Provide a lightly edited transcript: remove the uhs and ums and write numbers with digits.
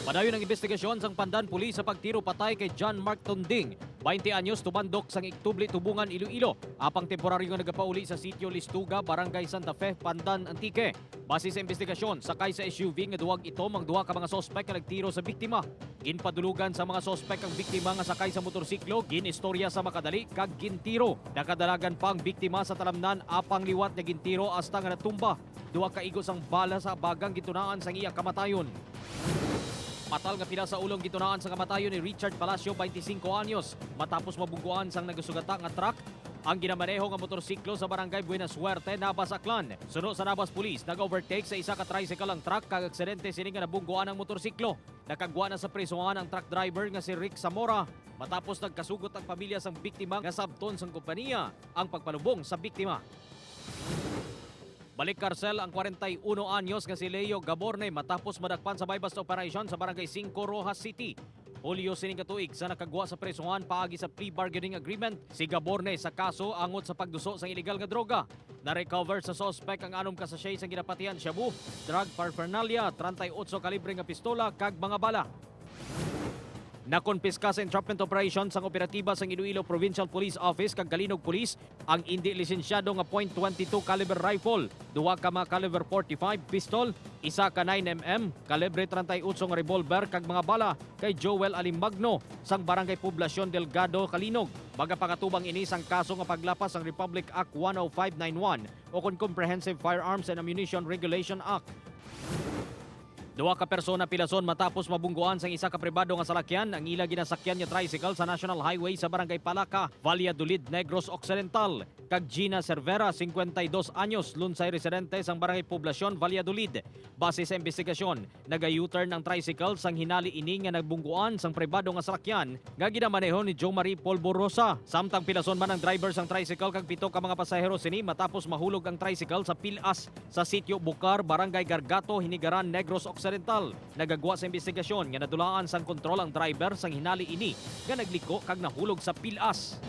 Padayon ang investigasyon sang Pandan Pulis sa pagtiro patay kay John Mark Tonding, 20 anyos, tubandok sang Iktubli, Tubungan, Iloilo. Apang temporaryo nga nagapauli sa sitio Listuga, Barangay Santa Fe, Pandan, Antique. Base sa investigasyon, sakay sa SUV nga duwag itom ang duha ka mga sospek nga nagtiro sa biktima. Ginpadulugan sa mga sospek ang biktima nga sakay sa motorsiklo, ginistorya sa makadali kag gintiro. Nakadalagan pa ang biktima sa talamnan apang liwat nga gintiro hasta nga natumba. Duha ka igos ang bala sa bagang gitunaan sang iya kamatayon. Patal nga pila sa ulong gitunaan sa kamatayon ni Richard Palacio, 25 anyos, matapos mabungguan sang nagasugata nga truck. Ang ginamaneho nga motorsiklo sa Barangay Buena Suerte, Nabas, Aklan. Suno sa Nabas Police, nag-overtake sa isa ka tricycle ang truck kag aksidente sini nga nabungguan ang motorsiklo. Nakagwa na sa prisuhan ang truck driver nga si Rick Zamora matapos nagkasugot ang pamilya sang biktima nga sabton sang kompanya ang pagpalubong sa biktima. Balik karsel ang 41 anyos nga si Leo Gaborne matapos madakpan sa bypass operation sa Barangay 5 Rojas City. Hulyo sining katuig sa nakagwa sa presuhan paagi sa plea bargaining agreement si Gaborne sa kaso angot sa pagduso sa iligal nga droga. Na-recover sa suspect ang anom ka sachet sa ginapatian shabu, drug paraphernalia, 38 kalibre nga pistola kag mga bala. Nakonpiska sa entrapment operation sang operatiba sang Iloilo Provincial Police Office kag Galinog Police ang hindi lisensyado nga .22 caliber rifle, duha ka mga caliber 45 pistol, isa ka 9mm, kalibre 38 nga revolver kag mga bala kay Joel Alimagno sang Barangay Poblacion Delgado, Kalinog. Baga pakatubang ini sang kaso nga paglapas sang Republic Act 10591 o kon Comprehensive Firearms and Ammunition Regulation Act. Duha ka persona pilason matapos mabungguan sang isa ka pribado nga salakyan ang ila ginasakyan nga tricycle sa National Highway sa Barangay Palaca, Valladolid, Negros Occidental. Kag Gina Cervera, 52 anyos, lunsay residente sang Barangay Poblacion, Valladolid. Base sa investigasyon, naga-U-turn ang tricycle sang hinali ini nga nagbungguan sang pribado nga salakyan nga ginamaneho ni Jo Marie Polvorosa. Samtang pilason man ang driver sang tricycle kag pito ka mga pasahero sini matapos mahulog ang tricycle sa pilas sa sitio Bucar, Barangay Gargato, Hinigaran, Negros Occidental. Nagagwa sa investigasyon nga nadulaan sang kontrol ang driver sang hinali ini nga nagliko kag nahulog sa pilas.